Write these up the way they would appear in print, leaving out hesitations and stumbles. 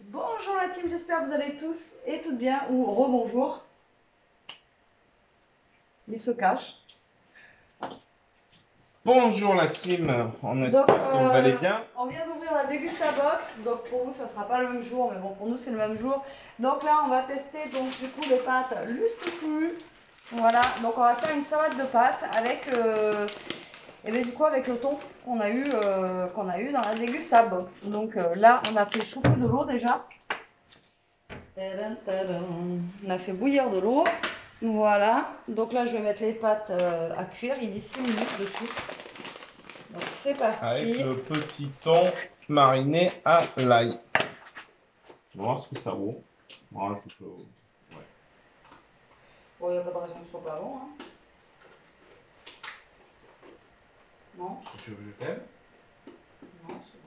Bonjour la team, j'espère que vous allez tous et toutes bien, ou rebonjour. Il se cache. Bonjour la team, on espère Donc, que vous allez bien. on vient d'ouvrir la Degusta Box, donc pour vous ça sera pas le même jour, mais bon pour nous c'est le même jour. Donc là on va tester donc du coup les pâtes lustre cru. Voilà, donc on va faire une salade de pâtes avec, et bien, du coup avec le thon qu'on a eu dans la Degusta Box. Donc là on a fait chauffer de l'eau déjà. Tadam, tadam. On a fait bouillir de l'eau. Voilà. Donc là, je vais mettre les pâtes à cuire. Il dit 6 minutes dessus. Donc c'est Avec parti. le petit thon mariné à l'ail. On va voir ce que ça vaut. Voilà, je peux... ouais. Bon, il n'y a pas de raison que ce soit pas bon. Hein. Non, Tu veux que je t'aide? non, c'est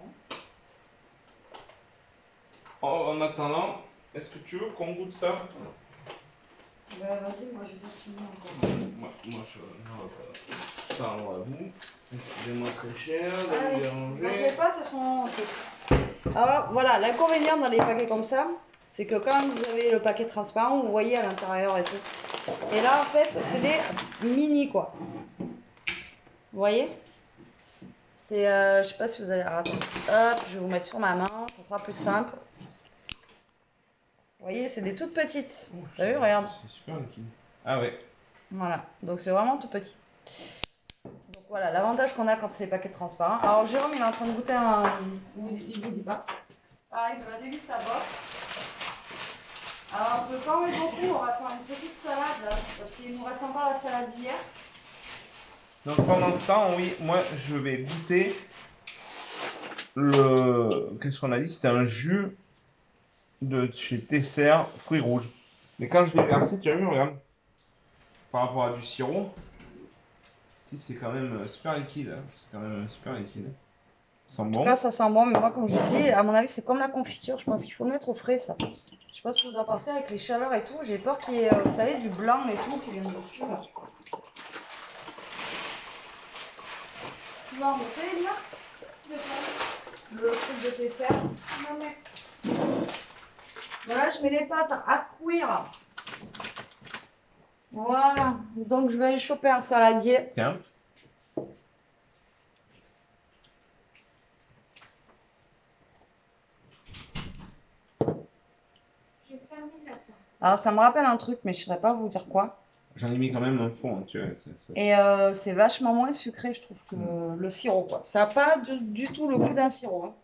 bon. En attendant, est-ce que tu veux qu'on goûte ça? Ben, vas-y, moi j'ai pas fini encore. Moi je... Non, ça on va vous. Excusez-moi très cher de vous Allez, donc les déranger. pâtes, elles sont... Alors voilà, l'inconvénient dans les paquets comme ça, c'est que quand vous avez le paquet transparent, vous voyez à l'intérieur et tout. Et là, en fait, c'est des mini quoi. Vous voyez? C'est, je sais pas si vous allez... Alors, attendez. Hop, je vais vous mettre sur ma main, ça sera plus simple. Vous voyez, c'est des toutes petites. Oh, T'as vu, regarde. c'est super liquide. Ah ouais. Voilà, donc c'est vraiment tout petit. Donc voilà, l'avantage qu'on a quand c'est les paquets transparents. Alors Jérôme, il est en train de goûter un... Il vous dit pas. Pareil, de la Degusta Box. Alors on peut pas en mettre beaucoup, on va faire une petite salade là, parce qu'il nous reste encore la salade d'hier. Donc pendant ce temps, oui, moi je vais goûter le... Qu'est-ce qu'on a dit? C'était un jus de chez Tesser, fruits rouges. Mais quand je l'ai versé, tu as vu, regarde, par rapport à du sirop, si c'est quand même super liquide, hein. C'est quand même super liquide. Ça sent En tout bon. cas, ça sent bon, mais moi, comme je dis, à mon avis, c'est comme la confiture. Je pense qu'il faut le mettre au frais, ça. Je sais pas ce que vous en pensez avec les chaleurs et tout. J'ai peur qu'il y ait, vous savez, du blanc et tout qui vienne dessus. Là. Tu vas en monter, là le truc de tes serres. Non, merci. Voilà, je mets les pâtes à cuire. Voilà. Donc, je vais aller choper un saladier. Tiens. Alors, ça me rappelle un truc, mais je ne saurais pas vous dire quoi. J'en ai mis quand même un fond, hein, tu vois. Et c'est vachement moins sucré, je trouve, que le sirop, quoi. Ça n'a pas du tout le goût d'un sirop. Hein.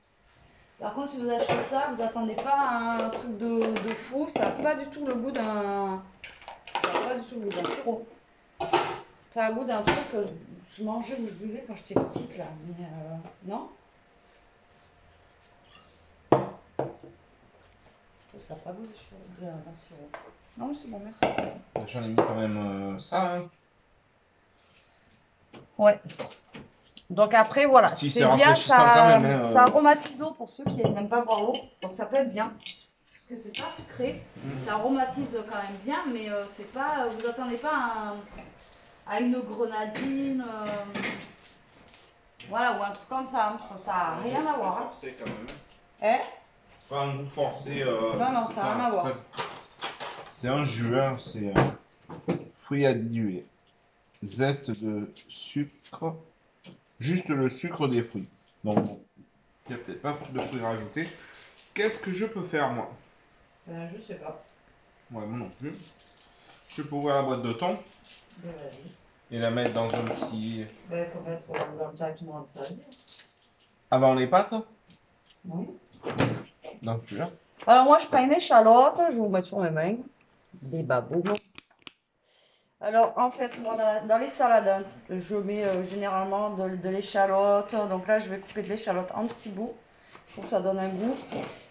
Par contre, si vous achetez ça, vous attendez pas à un truc de fou. Ça n'a pas du tout le goût d'un. Ça n'a pas du tout le goût d'un sirop. Ça a le goût d'un truc que je mangeais ou je buvais quand j'étais petite, là. Mais non. Ça n'a pas le goût d'un sirop. Non, mais c'est bon, merci. J'en ai mis quand même ça. Hein. Ouais. Donc après, voilà, Si c'est c'est bien, rafraîchissant quand même. ça Hein. aromatise l'eau pour ceux qui n'aiment pas boire l'eau. Donc ça peut être bien. Parce que c'est pas sucré, ça aromatise quand même bien, mais c'est pas, vous attendez pas à une grenadine, voilà, ou un truc comme ça. Ça n'a rien à voir. C'est forcé quand même. Hein? C'est pas un goût forcé. Non, non, ça n'a rien à voir. C'est un jus, hein, c'est fruits à diluer. Zeste de sucre. Juste le sucre des fruits. Donc bon, il n'y a peut-être pas de fruits rajoutés. Qu'est-ce que je peux faire moi? Je sais pas. Ouais, moi non plus. Je peux ouvrir la boîte de thon Ben, vas-y. et la mettre dans un petit... Ben, il faut mettre directement dans le salade. Avant les pâtes, Oui. dans le celui-là. Alors moi, je prends une échalote, je vais vous mettre sur mes mains. Des babous. Alors, en fait, moi, dans les salades, hein, je mets généralement de l'échalote. Donc là, je vais couper de l'échalote en petits bouts. Je trouve que ça donne un goût.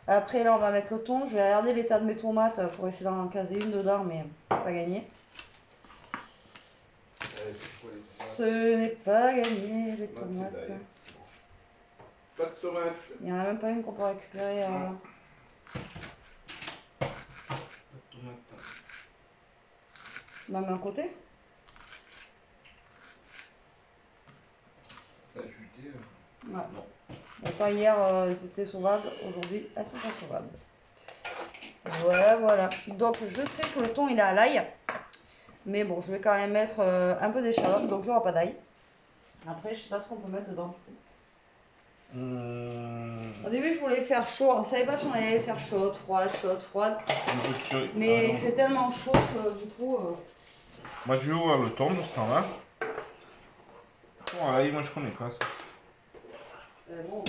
Après, là, on va mettre le thon. Je vais regarder l'état de mes tomates pour essayer d'en caser une dedans, mais c'est pas gagné. Ce n'est pas gagné, les tomates. Pas de tomates. Il n'y en a même pas une qu'on peut récupérer. Pas de tomates. Même un côté. Ça a juté. Ouais. Non. Autant hier, elles étaient sauvables. Aujourd'hui, elles sont pas sauvables. Ouais, voilà. Donc je sais que le thon il est à l'ail. Mais bon, je vais quand même mettre un peu d'échalote, donc il n'y aura pas d'ail. Après, je sais pas ce qu'on peut mettre dedans. Au début, je voulais faire chaud. On savait pas si on allait faire chaude, froide, chaude, froide. Mais il fait tellement chaud que du coup. Moi, je vais ouvrir le thon de ce temps-là. Voilà, moi, je connais pas ça. Non.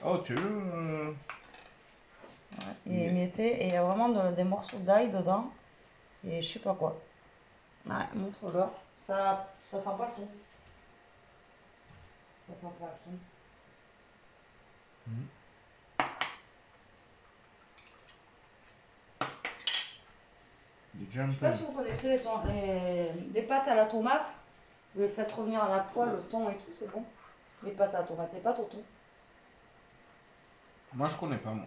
Oh, tu veux Ouais, il est émietté et il y a vraiment des morceaux d'ail dedans. Et je sais pas quoi. Ouais, montre-leur. Ça sent pas le thon. Ça sent pas le thon. Déjà un Je sais peu. pas si vous connaissez les pâtes à la tomate. Vous les faites revenir à la poêle, le thon et tout, c'est bon. Les pâtes à la tomate, les pâtes au thon. Moi, je connais pas, moi.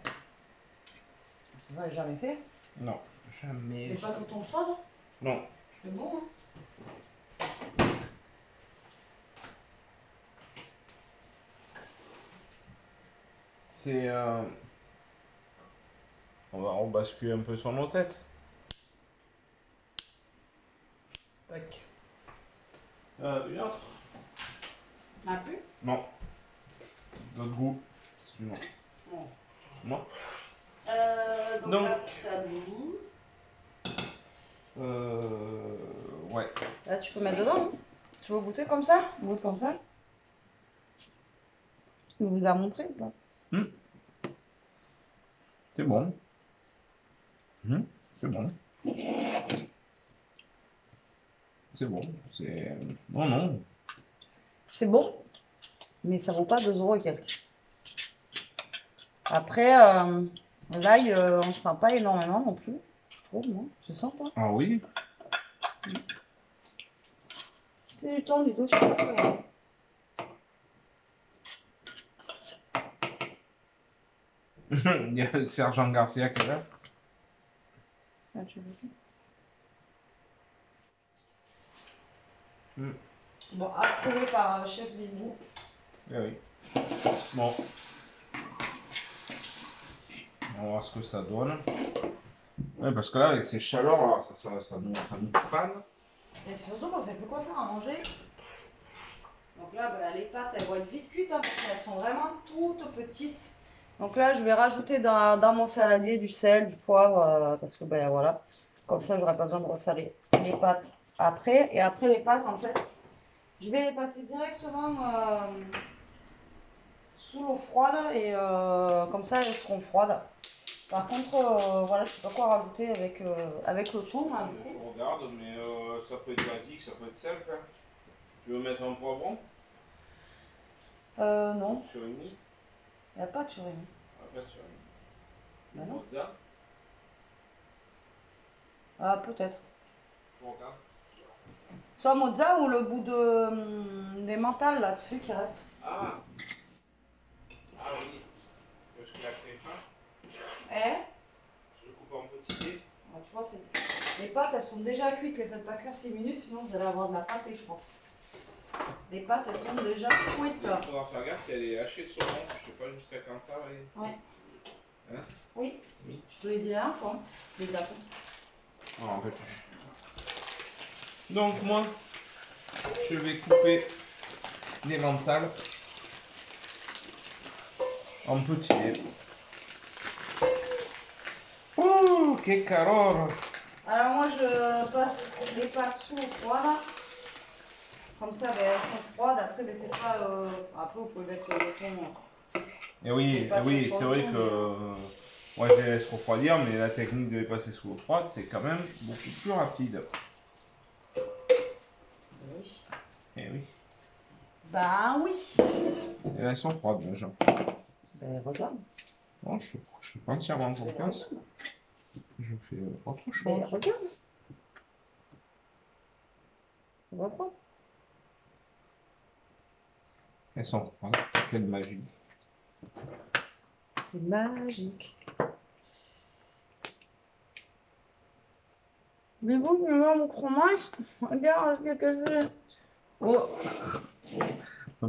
Vous l'avez jamais fait? Non, jamais. Les pâtes au thon chaudes? Non. C'est bon, hein? C'est. On va rebasculer un peu sur nos têtes. Tac. Une autre? Un plus? Non. D'autres goûts? Sinon. Non. Non. Donc, là, Donc. ça bout. Ouais. Là, tu peux mettre dedans, hein. Tu veux goûter comme ça? Goûte comme ça. Il vous a montré ou pas? C'est bon. C'est bon. C'est bon. C'est. Non, non. C'est bon, mais ça vaut pas 2 € et quelques. Après, l'ail, on ne sent pas énormément non plus. Je trouve, moi. Je sens pas. Ah oui? C'est du thon, du tout, je sais pas trop rien. Il y a Sergent Garcia qui est là. Ah, tu veux ça? Bon, approuvé par Chef Bibou. Eh oui. Bon. On va voir ce que ça donne. Ouais, parce que là, avec ces chaleurs, là, ça nous fane. Et c'est surtout qu'on sait plus quoi faire à manger. Donc là, bah, les pâtes, elles vont être vite cuites, hein, parce qu'elles sont vraiment toutes petites. Donc là, je vais rajouter dans mon saladier du sel, du poivre, parce que ben voilà, comme ça, j'aurai pas besoin de ressaler les pâtes après. Et après les pâtes, en fait, je vais les passer directement sous l'eau froide et comme ça, elles seront froides. Par contre, voilà, je sais pas quoi rajouter avec le thon. Là, du coup. Je regarde, mais ça peut être basique, ça peut être simple. Hein. Tu veux mettre un poivron Non, sur une mie? il n'y a pas de surimi. Ah, pas sur une Bah mie. non. Mozza. Ah, peut-être. Je regarde. Soit mozza ou le bout des mentales, là, tu sais, qui reste. Ah, ah oui. Parce que la crème fin, Eh? je le coupe en petits dés. Ah, tu vois, les pâtes, elles sont déjà cuites. Les faites pas cuire 6 minutes, sinon vous allez avoir de la pâte, je pense. Les pâtes, elles sont déjà cuites. Il faudra faire gaffe, il y a des hachées de saumon. Je sais pas jusqu'à quand ça va aller. Ouais. Hein? Oui. Oui. Je te l'ai dit là, quoi. Les dates. Ah, en fait. Donc, moi, je vais couper les mentales en petits dés. Ouh, que calor! Alors moi, je passe les pâtes sous l'eau froide. Comme ça, ben, elles sont froides. Après, ben, faites pas, après, vous pouvez mettre le thon. Et oui, c'est vrai que moi je les laisse refroidir, mais la technique de les passer sous l'eau froide, c'est quand même beaucoup plus rapide. Oui. Et oui. Ben oui. Et elles sont froides déjà. Ben regarde. Bon, je suis pas entièrement confiance. Je fais autre Ben chose. regarde. Ça va prendre. Elles sont froides. Quelle magie. C'est magique. Mais bon, je vais voir mon fromage. Regarde ce que c'est. Oh.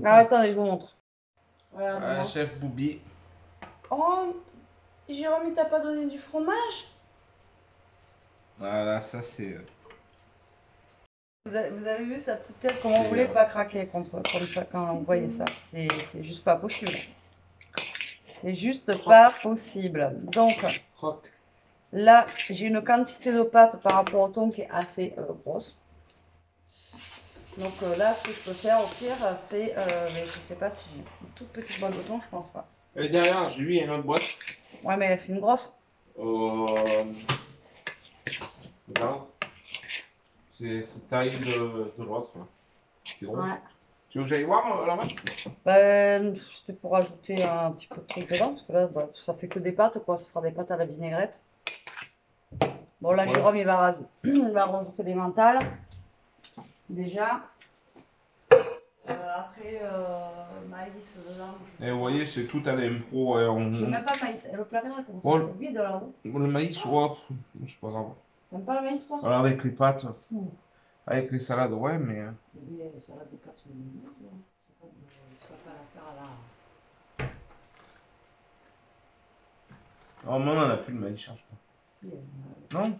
Ah, attendez, je vous montre. Regardez-moi. Chef Boubi. Oh, Jérôme, il t'a pas donné du fromage? Voilà, ça c'est. Vous avez vu sa petite tête, comment on C'est, voulait pas craquer comme ça quand on voyait ça. C'est juste pas possible. C'est juste pas possible. Donc Croque. là, j'ai une quantité de pâte par rapport au thon qui est assez grosse. Donc là, ce que je peux faire au pire, c'est, mais je sais pas si j'ai une toute petite boîte de thon, je pense pas. Et derrière, j'ai vu, il y a une autre boîte. Ouais, mais c'est une grosse. Regarde. C'est taille de l'autre. Là. C'est gros. Ouais. Tu veux que j'aille voir là-bas? C'était pour rajouter un petit peu de truc dedans, parce que là, bah, ça fait que des pâtes, quoi. Ça fera des pâtes à la vinaigrette. Bon, là, Ouais. Jérôme, il va rajouter les mentales. Déjà. Après, maïs dedans. Et vous voyez, c'est tout à l'impro. J'ai même pas le maïs. Et le plat vert, comment ça? Oh, C'est vide là-haut. le maïs, ouais, c'est pas grave. T'aimes pas le maïs, toi? Alors avec les pâtes, Ouh. avec les salades, ouais, mais. Les salades de pâtes sont mignonnes, là. Tu vas pas la faire à la. Oh, maman, on n'a plus le maïs, je crois. Si, Non?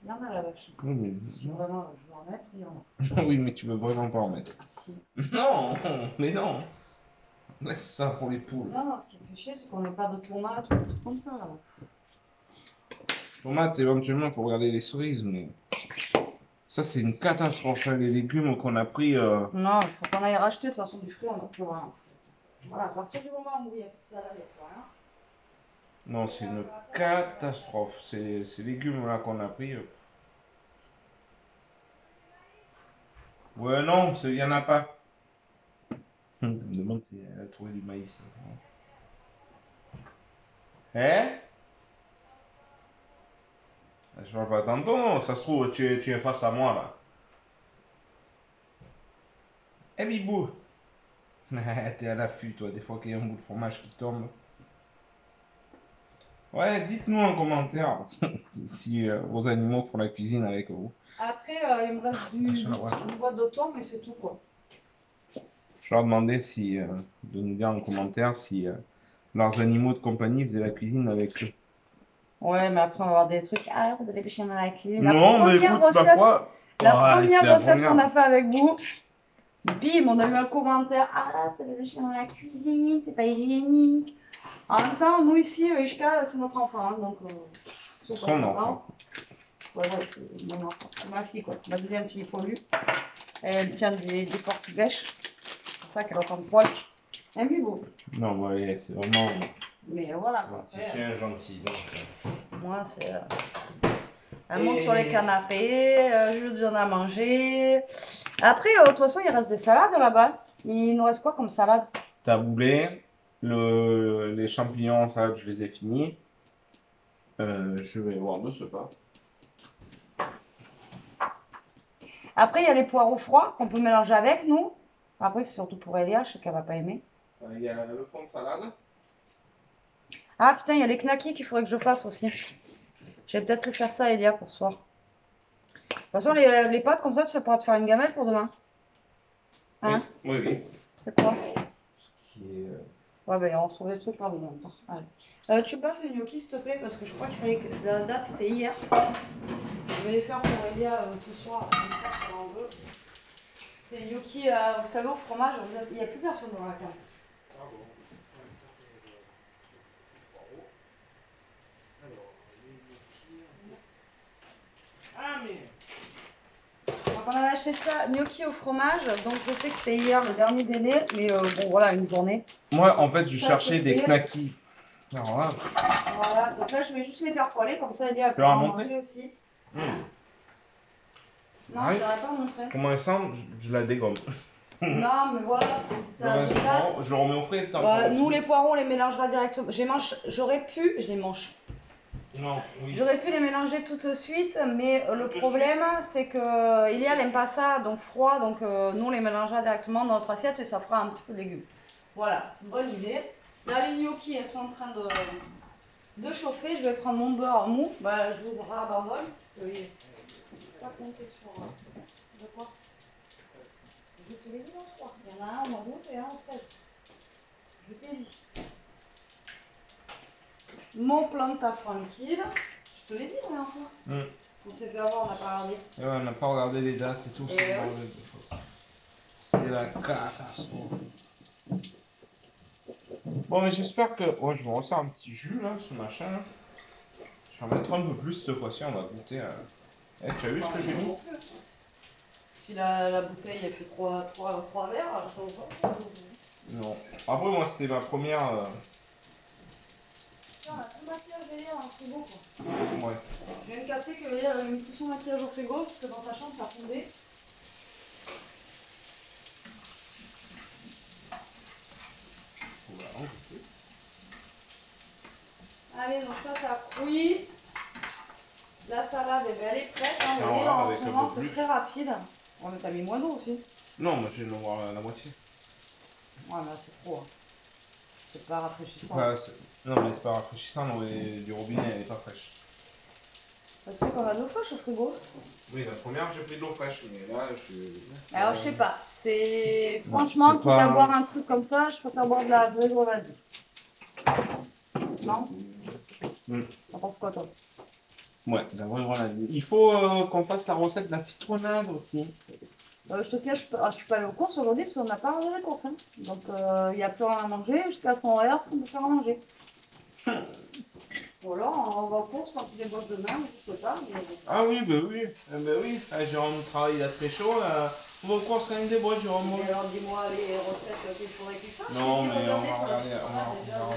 il y en a la vache. Oui, mais. Si vraiment je veux en mettre, il y en a. Oui, mais tu veux vraiment pas en mettre. Si. Non, mais non. Laisse ça pour les poules. Non, ce qui est fait chier, c'est qu'on n'ait pas de tomates ou des trucs comme ça, là. Tomates, éventuellement, il faut regarder les cerises, mais. Ça, c'est une catastrophe, hein, les légumes qu'on a pris. Non, il faut qu'on aille racheter de toute façon du fruit, on n'a plus rien. Voilà, à partir du moment où il n'y a plus de salade, il n'y a plus rien. Non, c'est une catastrophe. Ces légumes-là qu'on a pris. Ouais, non, il n'y en a pas. Je me demande si elle a trouvé du maïs. Hein? Je parle pas tantôt, ça se trouve, tu es face à moi là. Eh Bibou! T'es à l'affût, toi, des fois qu'il y a un bout de fromage qui tombe. Ouais, dites-nous en commentaire si vos animaux font la cuisine avec vous. Après, il me reste une boîte de thon, mais c'est tout quoi. Je leur demandais si, de nous dire en commentaire si leurs animaux de compagnie faisaient la cuisine avec eux. Ouais, mais après, on va avoir des trucs. Ah, vous avez le chien dans la cuisine. Non, mais écoute, parfois. La Ouais, première c'est la recette qu'on première. a fait avec vous, bim, on a eu un commentaire. Ah, vous avez le chien dans la cuisine, c'est pas hygiénique. En même temps, nous ici, Ishka, c'est notre enfant, hein, donc. C'est Son enfant. Ouais, ouais, c'est mon enfant. C'est ma fille, quoi. Ma deuxième fille pollue. Elle tient des portugais. C'est pour ça qu'elle entend le poil. Un bibeau. Non, ouais, c'est vraiment Mais voilà, un quoi. petit chien gentil. Moi, c'est. Elle monte sur les canapés, je lui donne à manger. Après, de toute façon, il reste des salades là-bas. Il nous reste quoi comme salade? Taboulé, les champignons en salade, je les ai finis. Je vais voir de ce pas. Après, il y a les poireaux froids qu'on peut mélanger avec nous. Après, c'est surtout pour Elia, je sais qu'elle va pas aimer. Il y a le fond de salade. Ah putain, il y a les knackis qu'il faudrait que je fasse aussi. Je vais peut-être lui faire ça, Elia, pour ce soir. De toute façon, les pâtes comme ça, tu pourras te faire une gamelle pour demain. Hein? Oui, oui. C'est quoi? Qui est, Ouais, ben on se trouve des trucs en même temps. Allez. Tu passes les gnocchis, s'il te plaît, parce que je crois qu'il fallait que la date, c'était hier. Je vais les faire pour Elia ce soir, comme ça, si elle en veut. C'est les gnocchis, vous savez, au fromage, il n'y a plus personne dans la cave. Ah, mais. Donc on avait acheté ça, gnocchi au fromage, donc je sais que c'était hier le dernier délai, mais bon voilà, une journée. Moi, en fait, je Ça, cherchais c'est des fait. knackis. Alors là. Voilà, donc là je vais juste les faire poêler, comme ça Elia Tu leur pourra as en montré? manger aussi. Mmh. Non, Ouais. je l'aurais pas montré. Comment elle sent? Je la dégomme. Non, mais voilà, c'est un salade. Je remets au frais le temps. Voilà, nous les poireaux, on les mélangera directement. J'aurais pu, je les mange. Non, oui. J'aurais pu les mélanger tout de suite, mais le problème c'est que Elia elle aime pas ça, donc froid, donc nous on les mélangera directement dans notre assiette et ça fera un petit peu de légumes. Voilà, bonne idée. Là les gnocchis elles sont en train de chauffer, je vais prendre mon beurre mou, bah, je vous abandonne, parce que je peux pas compter sur... de quoi? Je te l'ai dit non, je crois. Il y en a un au mois d'août et un au 13. Je t'ai dit. mon plan de taf tranquille. Je te l'ai dit la dernière fois. On s'est fait avoir, on n'a pas regardé. Et ouais, on n'a pas regardé les dates et tout. Et C'est ouais. c'est la catastrophe. Bon, mais j'espère que. Ouais, je me ressors un petit jus là, ce machin là. Je vais en mettre un peu plus cette fois-ci, on va goûter. Eh, tu as vu ce que j'ai mis? Si la bouteille elle fait 3 verres, ça va pas. Non. Après, moi, c'était ma première. Tiens, on a tout le maquillage derrière dans le frigo quoi. Ouais. Je viens de capter que Léa avait mis tout son maquillage au frigo parce que dans sa chambre ça fondait. Voilà, on goûte. Allez, donc ça a cuit. La salade, elle est prête. Hein, Ah, vous voyez, voilà, en avec ce un moment, peu c'est plus. très rapide. On a mis moins d'eau aussi. Non, moi, je viens de voir la moitié. Ouais, mais là, c'est trop. Hein. C'est pas rafraîchissant. Non, mais c'est pas rafraîchissant, l'eau du robinet, elle est pas fraîche. Tu sais qu'on a de l'eau fraîche au frigo. Oui, la première, j'ai pris de l'eau fraîche, mais là, Alors, je sais pas. C'est franchement, c'est quitte à pas- boire un truc comme ça, je préfère boire de la vraie grenadine. Non? T'en penses quoi, toi? Ouais, la vraie grenadine. Il faut qu'on fasse la recette de la citronnade aussi. Je te signale, je suis pas allée aux courses aujourd'hui parce qu'on n'a pas rangé les courses. Hein. Donc, il n'y a plus rien à manger jusqu'à ce qu'on regarde ce qu'on peut faire à manger. Ou alors, on va aux courses quand il débauche demain, je sais pas. Mais... Ah oui, bah oui. Oui. Ah, Jérôme travaille, il a très chaud. On va croire quand même des bois, Jérôme. Et alors, dis-moi les recettes qu'il faudrait qu'il fasse. Non, mais on va regarder,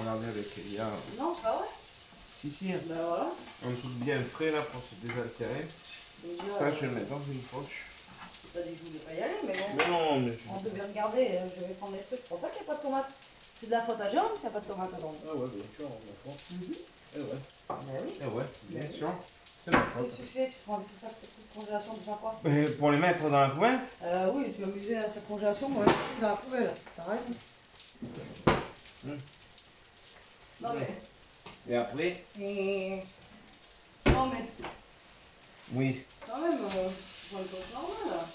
regarder avec Elia. Non, c'est pas vrai. Si. Ben voilà. Un truc bien frais là pour se désaltérer. Déjà, Ça, je vais le mettre dans une poche. t'as dit que je voulais pas y aller, mais bon. Mais non, mais. On devait regarder, je vais prendre des trucs. C'est pour ça qu'il n'y a pas de tomates. C'est de la faute à Jérôme s'il n'y a pas de tomates dedans. Ah ouais, bien sûr, d'accord. Eh ouais. Ben oui. Eh ouais, bien Ben oui. sûr. C'est ma Qu'est-ce faute. que tu fais? Tu prends tout ça, tes trucs de congélation, tu fais quoi? Pour les mettre dans la poubelle? Oui, tu vas m'user à cette congélation, moi, c'est dans la poubelle. T'as raison. Non mais. Et après? Non mais. Oui. Quand même, c'est pas une chose normale.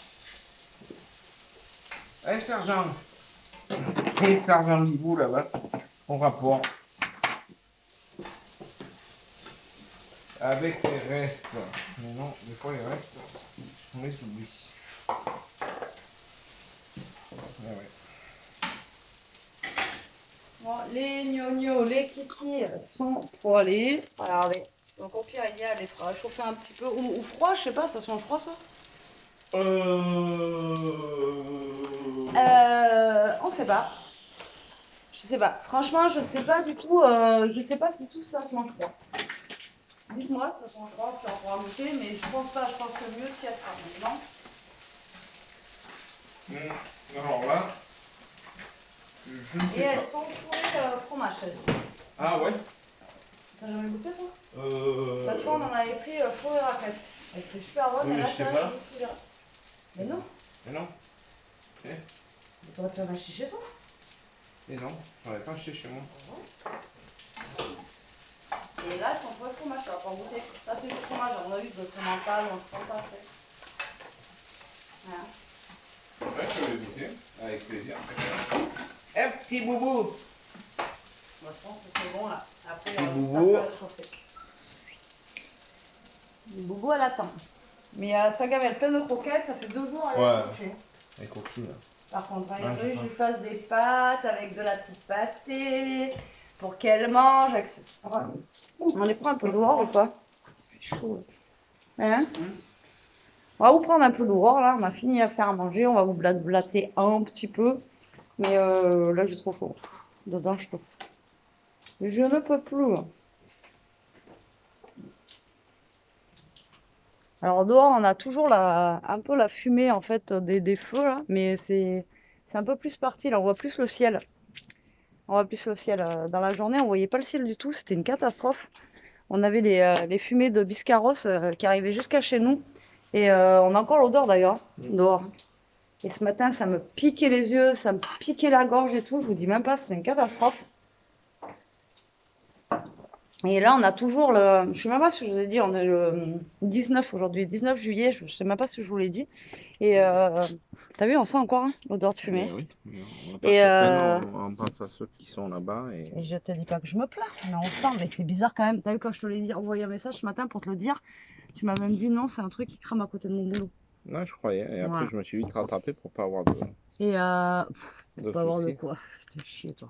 Eh, sergent. Et sergent Libou là-bas. Au rapport. Avec les restes. Mais non, des fois les restes, on les oublie. Eh ouais. Bon, les gnognos, les kikis sont poêlés. Regardez. Donc au pire, il y a les fera chauffer un petit peu. Ou froid, je sais pas, ça se mange froid ça? On sait pas. Je sais pas. Franchement, je sais pas du tout. Je sais pas si tout ça se mange froid. Dites-moi si ça se mange froid, puis on pourra goûter, mais je pense pas. Je pense que mieux s'il y a ça. Non? Alors là, je ne Et sais elles pas. sont fourrées fromage celles-ci. Ah ouais? T'as jamais goûté toi? Euh... L'autre fois on en avait pris fourré raclette. Et c'est super bon, Oui, mais mais là je sais ça pas. je goûte. Mais non. Mais non. Mais t'aurais pu en acheter chez toi. Et non, j'en ai pas acheté chez moi. Et là elles sont fourrées fromage, tu vas pas en goûter. Ça c'est du fromage, à mon avis, de mental ou un truc comme ça. Voilà. Ouais, je vais goûter, avec plaisir. Eh, petit boubou! Moi je pense que c'est bon là. Après, Petit boubou. Le boubou elle attend. Mais sa gamelle pleine de croquettes, ça fait 2 jours elle est couchée. Les coquilles là. Par contre, il Ouais, faudrait que je je lui fasse des pâtes avec de la petite pâtée pour qu'elle mange, etc. On les prend un peu dehors ou pas? C'est chaud. Hein? On va vous prendre un peu dehors là, on a fini à faire à manger, on va vous blater un petit peu. Mais là j'ai trop chaud. Dedans je peux. Je ne peux plus. Alors dehors on a toujours un peu la fumée en fait des feux là, mais c'est un peu plus parti là, on voit plus le ciel. On voit plus le ciel. Dans la journée on voyait pas le ciel du tout, c'était une catastrophe. On avait les fumées de Biscarrosse qui arrivaient jusqu'à chez nous. Et on a encore l'odeur d'ailleurs, dehors. Et ce matin, ça me piquait les yeux, ça me piquait la gorge et tout. Je vous dis même pas, c'est une catastrophe. Et là, on a toujours le. Je sais même pas ce que je vous ai dit, on est le 19 aujourd'hui, 19 juillet, je sais même pas ce que je vous l'ai dit. Et t'as vu, on sent encore hein, l'odeur de fumée. Mais oui, mais on va pas Et, se plaindre, on pense à ceux qui sont là-bas. et je te dis pas que je me plains, mais on sent, mais c'est bizarre quand même. T'as vu, quand je te l'ai dit, envoyé un message ce matin pour te le dire, tu m'as même dit non, c'est un truc qui crame à côté de mon boulot. Non, je croyais. Et après, Voilà. je me suis vite rattrapé pour pas avoir Et de pas avoir de soucis. quoi, je t'ai chier toi.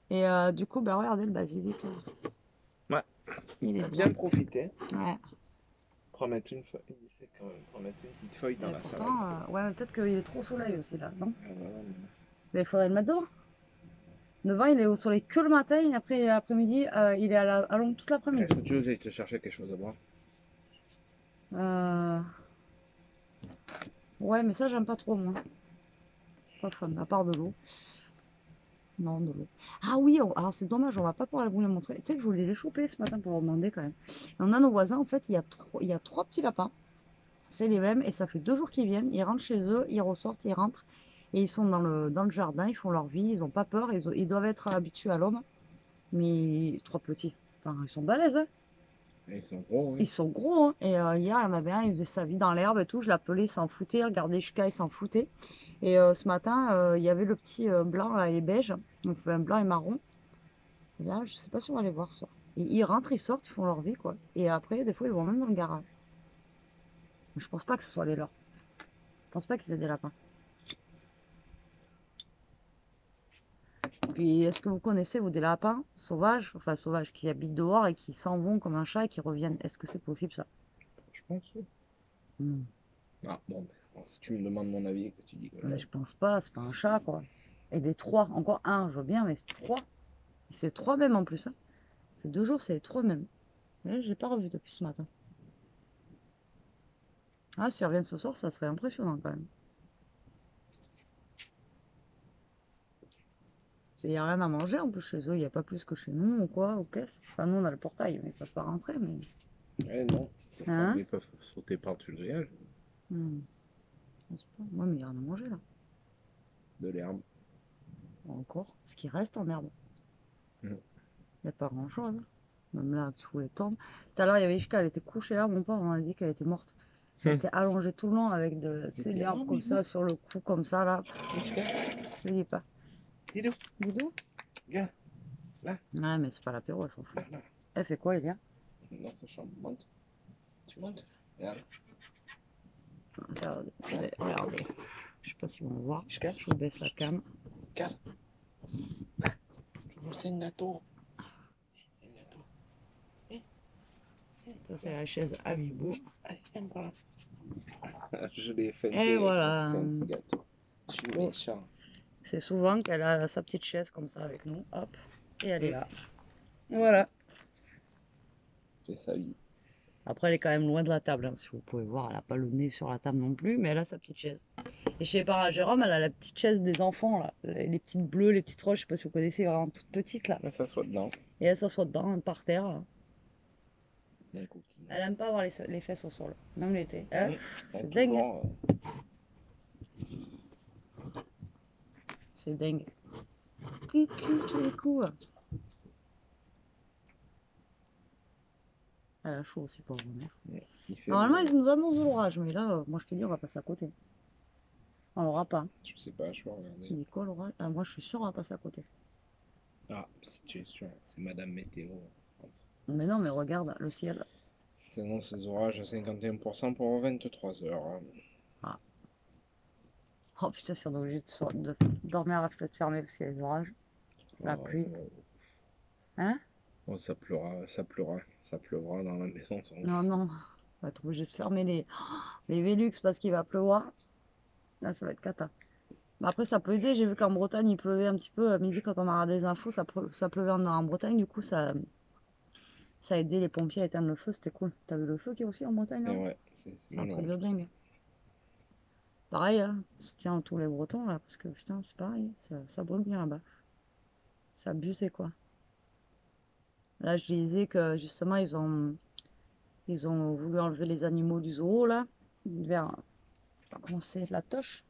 Et du coup, bah regardez le basilic, Ouais, il est bien bien. profiter. Ouais. Remettre une feuille, c'est quand même remettre une petite feuille dans Et la salade. pourtant, ouais, mais peut-être qu'il est trop au soleil aussi là, non? Ah, voilà, Mais il faudrait le mettre devant. Devant, il est au soleil que le matin, et après l'après-midi, il est à l'ombre toute l'après-midi. est-ce que tu veux que j'aille te chercher quelque chose à boire? Euh, Ouais, mais ça, j'aime pas trop, moi. Pas fan, à part de l'eau. Non, de l'eau. Ah oui, alors c'est dommage, on va pas pouvoir vous les montrer. Tu sais que je voulais les choper ce matin pour leur demander quand même. Et on a nos voisins, en fait, il y a trois petits lapins. C'est les mêmes, et ça fait 2 jours qu'ils viennent. Ils rentrent chez eux, ils ressortent, ils rentrent. Et ils sont dans le jardin, ils font leur vie, ils ont pas peur, ils doivent être habitués à l'homme. Mais trois petits. Enfin, ils sont balèzes, hein. Et ils sont gros, Ils oui. sont gros, hein. Et hier, il y en avait un, il faisait sa vie dans l'herbe et tout. Je l'appelais, il s'en foutait. Il regardait jusqu'à, il s'en foutait. Et ce matin, il y avait le petit blanc là, et beige. Donc, un blanc et marron. Et là, je sais pas si on va les voir ça. Et ils rentrent, ils sortent, ils font leur vie, quoi. Et après, des fois, ils vont même dans le garage. Mais je pense pas que ce soit les leurs. Je pense pas qu'ils aient des lapins. Puis, est-ce que vous connaissez, vous, des lapins sauvages, enfin sauvages, qui habitent dehors et qui s'en vont comme un chat et qui reviennent? Est-ce que c'est possible, ça? Je pense, oui. Hmm. Ah, bon, si tu me demandes mon avis et que tu dis que Mais non. je pense pas, c'est pas un chat, quoi. Et des trois, encore un, je veux bien, mais c'est trois. Et c'est trois mêmes en plus, hein. Ça fait 2 jours, c'est les trois mêmes. Et j'ai pas revu depuis ce matin. Ah, s'ils reviennent ce soir, ça serait impressionnant quand même. Il n'y a rien à manger en plus chez eux, il n'y a pas plus que chez nous ou quoi, aux caisses. Enfin, nous on a le portail, mais ils peuvent pas rentrer, mais. Ouais, non. Hein? Ils peuvent sauter par-dessus le grillage, Hmm, je pense pas. Ouais, mais il n'y a rien à manger là. de l'herbe. Encore. Ce qui reste en herbe. Mm. Il n'y a pas grand chose. Même là, sous les tombes. Tout à l'heure, il y avait Ishka, elle était couchée là, mon père, on a dit qu'elle était morte. Elle était allongée tout le long avec tu sais, l'herbe comme ça, sur le cou, comme ça là. Je ne dis pas. Dis-le, Doudou? regarde, là, Ouais, mais c'est pas l'apéro, elle s'en fout. là. Elle fait quoi, Elia? Dans sa chambre, monte. Tu montes. Regarde. Regardez, regardez. Je sais pas si on va voir. Je vous baisse la cam. Regarde. C'est un gâteau. Un gâteau. Ça, c'est la chaise à Bibou. Allez, viens par là. Je l'ai fait. Et voilà. C'est un petit gâteau. Je suis Oh. méchant. C'est souvent qu'elle a sa petite chaise comme ça avec nous. Hop. Et elle est là. Voilà. C'est sa vie. Après, elle est quand même loin de la table, hein, si vous pouvez voir. Elle n'a pas le nez sur la table non plus, mais elle a sa petite chaise. Et chez Jérôme, elle a la petite chaise des enfants, là. Les petites bleues, les petites roches, je sais pas si vous connaissez, vraiment toutes petites, là. Ça soit dedans. Et elle s'assoit dedans, par terre, là. Il y a un coquille. Elle aime pas avoir les fesses au sol, même l'été. Hein? C'est Donc, dingue. toujours, C'est dingue. Kikou. Elle a chaud aussi, pauvre mère. il fait Normalement, beau. ils nous annoncent l'orage, mais là, moi je te dis, on va passer à côté. On l'aura pas. Je sais pas, je vais Il regarder. dit quoi l'orage? Ah, moi je suis sûr, on va passer à côté. Ah, si tu es sûr, c'est Madame Météo. Mais non, mais regarde le ciel. C'est non, ces orages à 51% pour 23 heures. Ah. Oh putain, si on est obligé de dormir à la fenêtre fermée parce qu'il y a des orages. La pluie. Hein? Oh, ça pleuvra dans la maison. Non, non. On va être obligé de fermer les Velux parce qu'il va pleuvoir. Là, ça va être cata. Mais après, ça peut aider. J'ai vu qu'en Bretagne, il pleuvait un petit peu. À midi, quand on aura des infos, ça pleuvait en Bretagne. Du coup, ça a aidé les pompiers à éteindre le feu. C'était cool. T'as vu le feu qui est aussi en Bretagne, là? Ouais, C'est un truc de dingue. Pareil, hein. Soutien à tous les Bretons, là. Parce que putain, c'est pareil. Ça brûle bien là-bas. C'est abusé, quoi. Là, je disais que justement, ils ont voulu enlever les animaux du zoo, là. Vers. Comment c'est? La toche?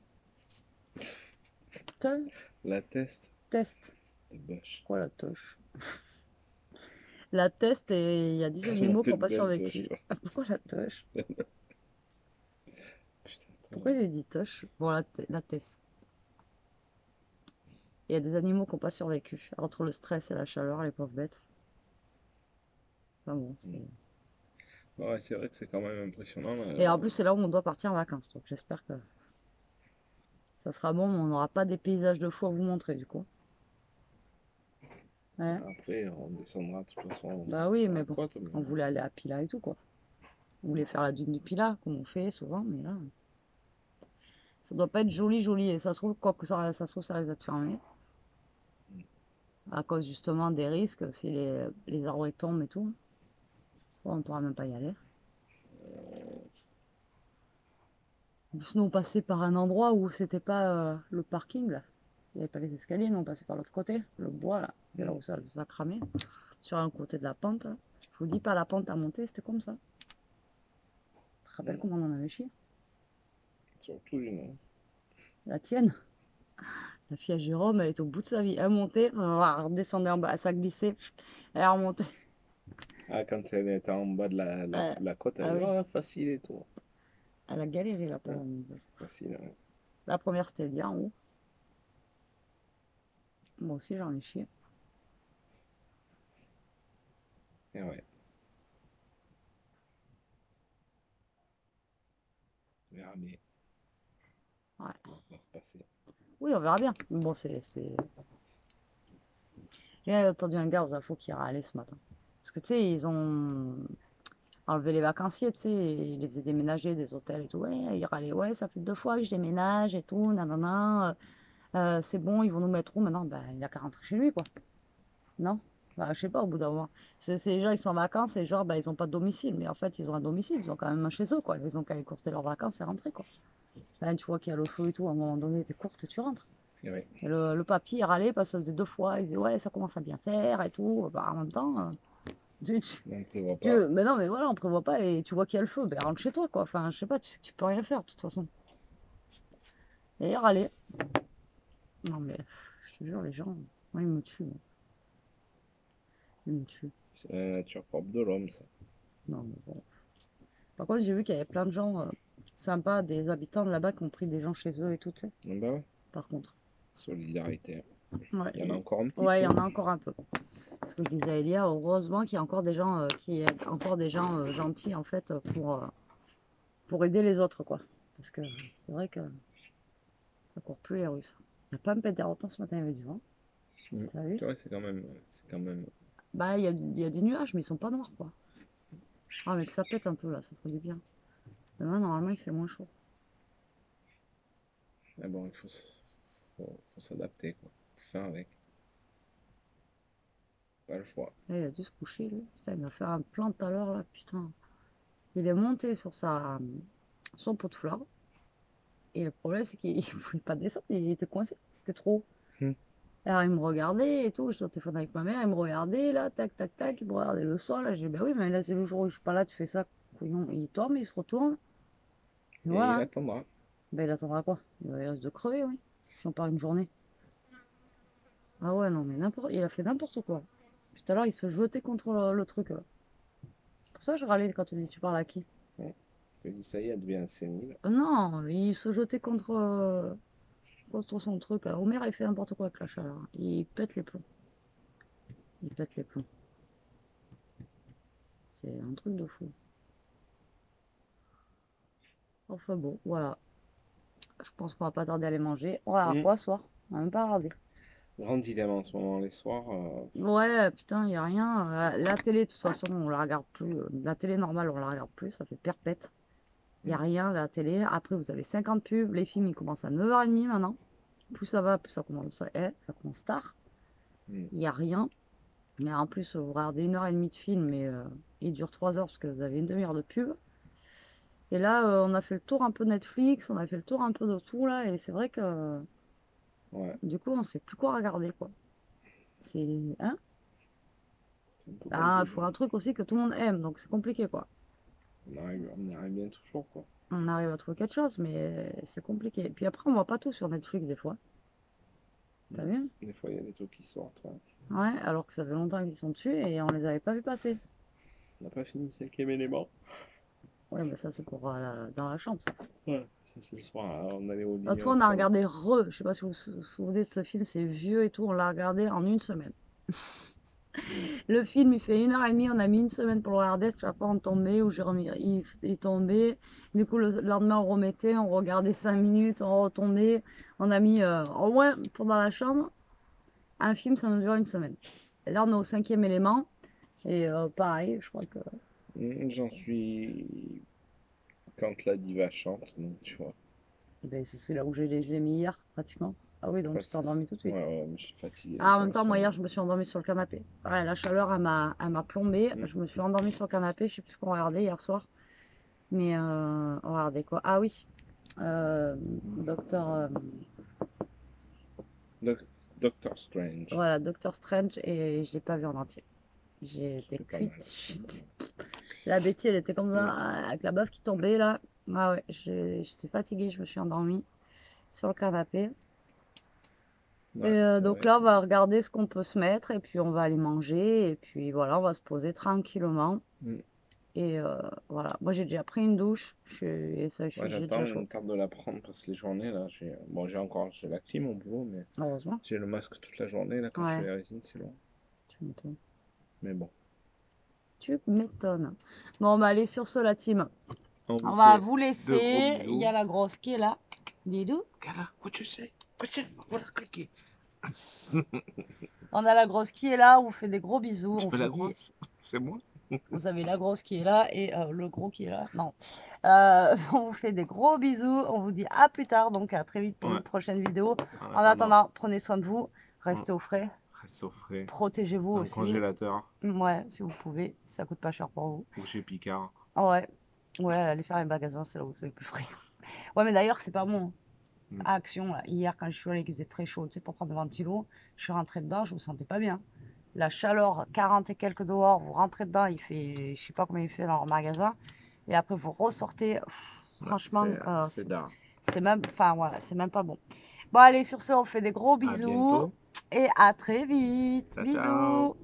La test Test. de bâche. Quoi, la toche? La teste et il y a 10 Ça m'a animaux qui fait n'ont une pas belle touche, survécu. quoi. Pourquoi la touche? Putain, Pourquoi j'ai dit touche? Bon, la teste. Il y a des animaux qui n'ont pas survécu. Entre le stress et la chaleur, les pauvres bêtes. Enfin bon, Ouais, c'est vrai que c'est quand même impressionnant. et en plus, c'est là où on doit partir en vacances. Donc j'espère que ça sera bon, mais on n'aura pas des paysages de fou à vous montrer du coup. Ouais. Après, on descendra de toute façon Bah oui, dans mais la bon, côte. on voulait aller à Pila et tout quoi. On voulait faire la dune du Pila, comme on fait souvent, mais là, ça doit pas être joli, joli. Et ça se trouve, quoi que ça se trouve, ça risque d'être fermé. À cause justement des risques, si les arbres tombent et tout. On pourra même pas y aller. En plus, nous, on passait par un endroit où c'était pas le parking là. Il n'y avait pas les escaliers, nous on passait par l'autre côté, le bois là. C'est là où ça cramait. Sur un côté de la pente. Là. Je vous dis pas la pente à monter, c'était comme ça. Tu te rappelles comment on en avait chié? Surtout une. La tienne, la fille à Jérôme, elle est au bout de sa vie. Elle montait, elle redescendait en bas, ça glissait, elle remontait. Ah, quand elle était en bas de la côte, elle Ah dit, oui, oh, facile et tout. elle a galéré là pour Ouais, la monter. facile, ouais. La première c'était bien en haut. Moi aussi j'en ai chié. Et ouais, on verra bien Ouais. comment ça va se passer. Oui, on verra bien. Bon, j'ai entendu un gars aux infos qui râlait ce matin. Parce que tu sais, ils ont enlevé les vacanciers, tu sais, ils les faisaient déménager des hôtels et tout. Ouais, ils râlaient, ouais, ça fait 2 fois que je déménage et tout, nanana. C'est bon, ils vont nous mettre où maintenant? Ben, il a qu'à rentrer chez lui, quoi. Non? Bah, je sais pas, au bout d'un moment. C'est les gens, ils sont en vacances et genre, bah, ils ont pas de domicile. Mais en fait, ils ont un domicile, ils ont quand même un chez eux, quoi. Ils ont qu'à écourter leurs vacances et rentrer, quoi. Ben, tu vois qu'il y a le feu et tout, à un moment donné, t'es courte et tu rentres. Et ouais, Et le papy, il râlait parce que ça faisait 2 fois. Il disait, ouais, ça commence à bien faire et tout. Bah, en même temps, on ne prévoit pas. mais non, mais voilà, on prévoit pas et tu vois qu'il y a le feu. Ben, rentre chez toi, quoi. Enfin, je sais pas, tu sais que tu peux rien faire, de toute façon. Et il râlait. Non, mais je te jure, les gens, moi, ils me tuent. Moi. Ils me tuent. C'est la nature propre de l'homme, ça. Non, mais bon. Par contre, j'ai vu qu'il y avait plein de gens sympas, des habitants de là-bas qui ont pris des gens chez eux et tout, tu sais. Ah bah ouais, Par contre. solidarité. Ouais, Il y en a encore un petit ouais, il y peu. en a encore un peu. Ce que je disais à Elia, heureusement qu'il y a encore des gens gentils en fait pour aider les autres quoi. Parce que c'est vrai que ça court plus les rues ça. Il n'y a pas un pète autant ce matin, il y avait du vent. Mm. T'as vu? Tu vois, c'est quand même. Bah il y a des nuages mais ils sont pas noirs quoi. Ah mais que ça pète un peu là, ça ferait du bien. Demain normalement il fait moins chaud. Mais bon, faut s'adapter, quoi. Faut faire avec. Pas le choix. Là, il a dû se coucher lui. Putain, il m'a fait un plan tout à l'heure là, putain. Il est monté sur son pot de fleurs. Et le problème c'est qu'il ne pouvait pas descendre, il était coincé, c'était trop haut. Mm. Alors, il me regardait et tout, j'étais au téléphone avec ma mère, il me regardait là, tac, tac, tac, il me regardait le sol. J'ai dit, ben oui, mais là, c'est le jour où je suis pas là, tu fais ça, couillon. Il tombe, il se retourne, et Et il voilà. attendra. Ben, il attendra quoi? Il risque de crever, oui, si on part une journée. Ah ouais, non, mais il a fait n'importe quoi. Puis tout à l'heure, il se jetait contre le truc, là. Pour ça, je râlais quand tu me dis, tu parles à qui? Ouais. Je dis, ça y est, elle devient sénile. Non, il se jetait contre son truc. Homer, il fait n'importe quoi avec la chaleur. Il pète les plombs. Il pète les plombs. C'est un truc de fou. Enfin bon, voilà. Je pense qu'on va pas tarder à aller manger. On va avoir Mm. quoi ce soir? On va même pas regarder. Grand dilemme en ce moment, les soirs. Ouais, putain, y a rien. La télé, de toute façon, on la regarde plus. La télé normale, on la regarde plus. Ça fait perpète. Y a Mm. rien, la télé. Après, vous avez 50 pubs. Les films, ils commencent à 9h30 maintenant. Plus ça va, plus ça commence tard. Mm. Y a rien. Mais en plus, vous regardez 1h30 de film, mais il dure 3 heures parce que vous avez une demi-heure de pub. Et là, on a fait le tour un peu Netflix, on a fait le tour un peu de tout là. Et c'est vrai que Ouais, du coup, on sait plus quoi regarder, quoi. C'est. Hein? c'est un peu Ah, il compliqué. faut un truc aussi que tout le monde aime, donc c'est compliqué, quoi. On y arrive bien toujours, quoi. On arrive à trouver quelque chose, mais c'est compliqué. Et puis après, on voit pas tout sur Netflix, des fois. T'as vu? Des fois, il y a des trucs qui sortent. Ouais. Ouais, alors que ça fait longtemps qu'ils sont dessus et on les avait pas vus passer. On n'a pas fini le 5e élément. Ouais, mais ça c'est pour dans la chambre, ça. Ouais. Ça, c'est le soir, hein, on allait au lit. L'autre fois, on a regardé je sais pas si vous vous souvenez de ce film, c'est vieux et tout, on l'a regardé en une semaine. Le film, il fait 1h30, on a mis une semaine pour le regarder, chaque fois on tombait, ou il tombait. Du coup, le lendemain, on remettait, on regardait 5 minutes, on retombait. On a mis, au moins, pour dans la chambre, un film, ça nous dure une semaine. Et là, on est au 5e élément, et pareil, je crois que... J'en suis quand la diva chante, donc tu vois. Ben, c'est là où je l'ai mis hier, pratiquement. Ah oui, donc tu t'es endormi tout de suite. Ouais, ouais, mais je suis fatigué. Ah, en même temps, moi hier, je me suis endormie sur le canapé. Ouais, la chaleur, elle m'a plombée. Je me suis endormie sur le canapé. Je sais plus ce qu'on regardait hier soir. Mais on regardait quoi? Ah oui, Docteur, Doctor Strange. voilà, Doctor Strange. Et je l'ai pas vu en entier. C'était J'étais pas cuite. mal. La Betty, elle était comme ça, avec la baffe qui tombait là. Ah ouais, j'étais fatiguée. Je me suis endormie sur le canapé. Ouais, Et c'est donc vrai. là, on va regarder ce qu'on peut se mettre et puis on va aller manger et puis voilà, on va se poser tranquillement. Et voilà, moi j'ai déjà pris une douche, et ça, Moi, j'ai j'attends, déjà il chaud. me tarde de la prendre parce que les journées là, j'ai la clim au boulot, mais Heureusement. j'ai le masque toute la journée là quand je Ouais, fais la résine, c'est long. tu m'étonnes. Mais bon, Tu m'étonnes. Bon, bah allez, sur ce, la team. on vous On va fait vous de gros laisser. Il y bisous. a la grosse qui est là. Dis-nous. Carla, what you say? Voilà, cliquez. On a la grosse qui est là. On vous fait des gros bisous. Tu On fais vous la dit. grosse? C'est moi? Vous avez la grosse qui est là et le gros qui est là. Non. On vous fait des gros bisous. On vous dit à plus tard. Donc à très vite pour une prochaine vidéo. En attendant, prenez soin de vous. Restez au frais. Restez au frais. Protégez-vous Dans le aussi. congélateur. Ouais, si vous pouvez. Ça coûte pas cher pour vous. Ou chez Picard. Ouais. Ouais, allez faire les magasins, c'est là où vous faites plus frais. Ouais, mais d'ailleurs, c'est pas bon. À Action, là, hier, quand je suis allée, qu'il faisait très chaud, tu sais, pour prendre le ventilo, je suis rentrée dedans, je me sentais pas bien. La chaleur, 40 et quelques dehors, vous rentrez dedans, il fait, je sais pas combien il fait dans leur magasin, et après vous ressortez, franchement, c'est même, enfin voilà, c'est même pas bon. Bon, allez, sur ce, on fait des gros bisous, et à très vite. Ciao, Bisous. ciao.